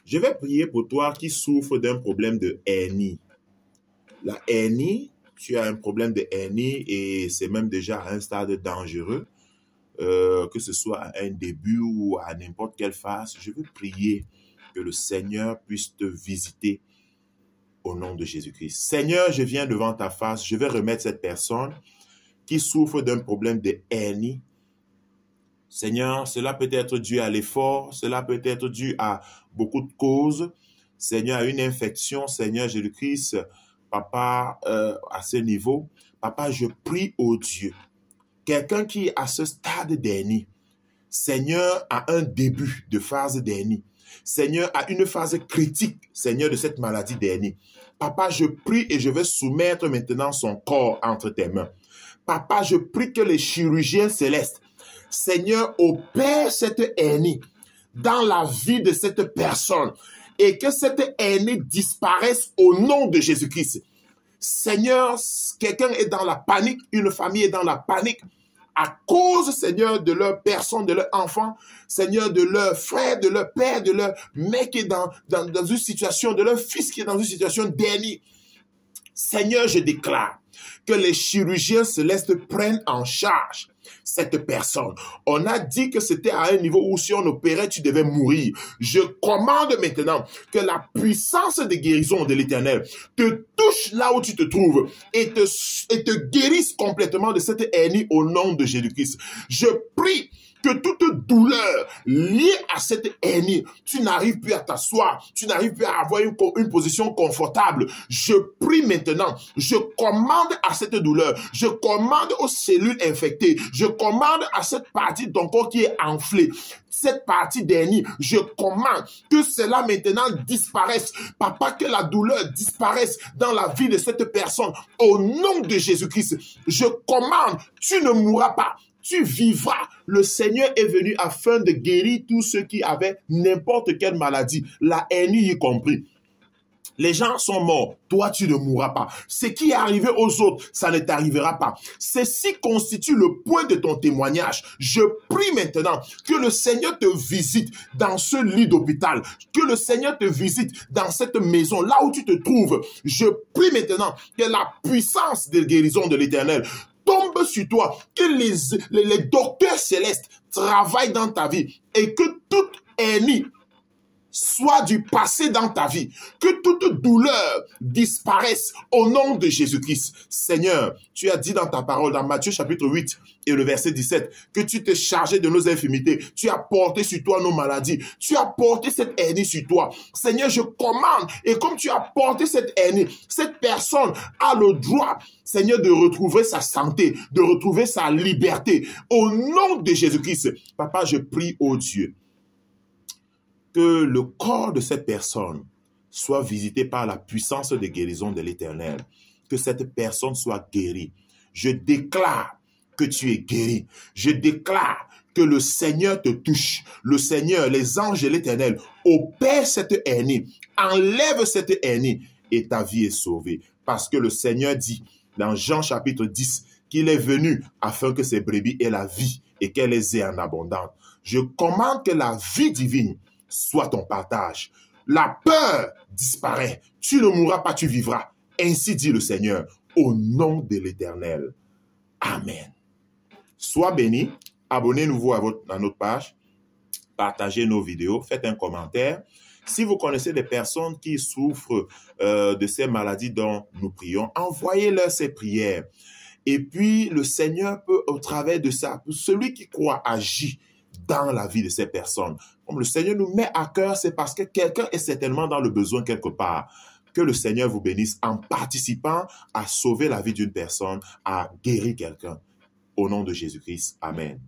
Je vais prier pour toi qui souffre d'un problème de hernie. La hernie, tu as un problème de hernie et c'est même déjà à un stade dangereux, que ce soit à un début ou à n'importe quelle phase. Je veux prier que le Seigneur puisse te visiter au nom de Jésus-Christ. Seigneur, je viens devant ta face, je vais remettre cette personne qui souffre d'un problème de hernie. Seigneur, cela peut être dû à l'effort, cela peut être dû à beaucoup de causes. Seigneur, à une infection, Seigneur Jésus-Christ, Papa, à ce niveau, Papa, je prie au Dieu. Quelqu'un qui est à ce stade d'hernie, Seigneur, à un début de phase d'hernie, Seigneur, à une phase critique, Seigneur, de cette maladie d'hernie. Papa, je prie et je vais soumettre maintenant son corps entre tes mains. Papa, je prie que les chirurgiens célestes, Seigneur, opère cette hernie dans la vie de cette personne et que cette hernie disparaisse au nom de Jésus-Christ. Seigneur, quelqu'un est dans la panique, une famille est dans la panique à cause, Seigneur, de leur personne, de leur enfant, Seigneur, de leur frère, de leur père, de leur mec qui est dans une situation, de leur fils qui est dans une situation d'hernie. Seigneur, je déclare que les chirurgiens célestes prennent en charge cette personne. On a dit que c'était à un niveau où si on opérait, tu devais mourir. Je commande maintenant que la puissance de guérison de l'Éternel te touche là où tu te trouves et te guérisse complètement de cette hernie au nom de Jésus-Christ. Je prie que toute douleur liée à cette hernie, tu n'arrives plus à t'asseoir, tu n'arrives plus à avoir une position confortable. Je prie maintenant, je commande à cette douleur, je commande aux cellules infectées, je commande à cette partie de ton corps qui est enflée, cette partie d'hernie, je commande que cela maintenant disparaisse. Papa, que la douleur disparaisse dans la vie de cette personne. Au nom de Jésus-Christ, je commande, tu ne mourras pas. Tu vivras. Le Seigneur est venu afin de guérir tous ceux qui avaient n'importe quelle maladie, la hernie y compris. Les gens sont morts, toi tu ne mourras pas. Ce qui est arrivé aux autres, ça ne t'arrivera pas. Ceci constitue le point de ton témoignage. Je prie maintenant que le Seigneur te visite dans ce lit d'hôpital, que le Seigneur te visite dans cette maison, là où tu te trouves. Je prie maintenant que la puissance de guérison de l'Éternel tombe sur toi, que les docteurs célestes travaillent dans ta vie et que toute hernie soit du passé dans ta vie, que toute douleur disparaisse au nom de Jésus-Christ. Seigneur, tu as dit dans ta parole, dans Matthieu chapitre 8 et le verset 17, que tu t'es chargé de nos infirmités, tu as porté sur toi nos maladies, tu as porté cette hernie sur toi. Seigneur, je commande, et comme tu as porté cette hernie, cette personne a le droit, Seigneur, de retrouver sa santé, de retrouver sa liberté. Au nom de Jésus-Christ, Papa, je prie au Dieu que le corps de cette personne soit visité par la puissance de guérison de l'Éternel, que cette personne soit guérie. Je déclare que tu es guéri. Je déclare que le Seigneur te touche. Le Seigneur, les anges de l'Éternel opèrent cette hernie, enlève cette hernie et ta vie est sauvée. Parce que le Seigneur dit dans Jean chapitre 10 qu'il est venu afin que ses brebis aient la vie et qu'elle les ait en abondance. Je commande que la vie divine soit ton partage. La peur disparaît. Tu ne mourras pas, tu vivras. Ainsi dit le Seigneur, au nom de l'Éternel. Amen. Sois béni. Abonnez-vous à notre page. Partagez nos vidéos. Faites un commentaire. Si vous connaissez des personnes qui souffrent de ces maladies dont nous prions, envoyez-leur ces prières. Et puis, le Seigneur peut, au travers de ça, celui qui croit, agir dans la vie de ces personnes. Comme le Seigneur nous met à cœur, c'est parce que quelqu'un est certainement dans le besoin quelque part. Que le Seigneur vous bénisse en participant à sauver la vie d'une personne, à guérir quelqu'un. Au nom de Jésus-Christ. Amen.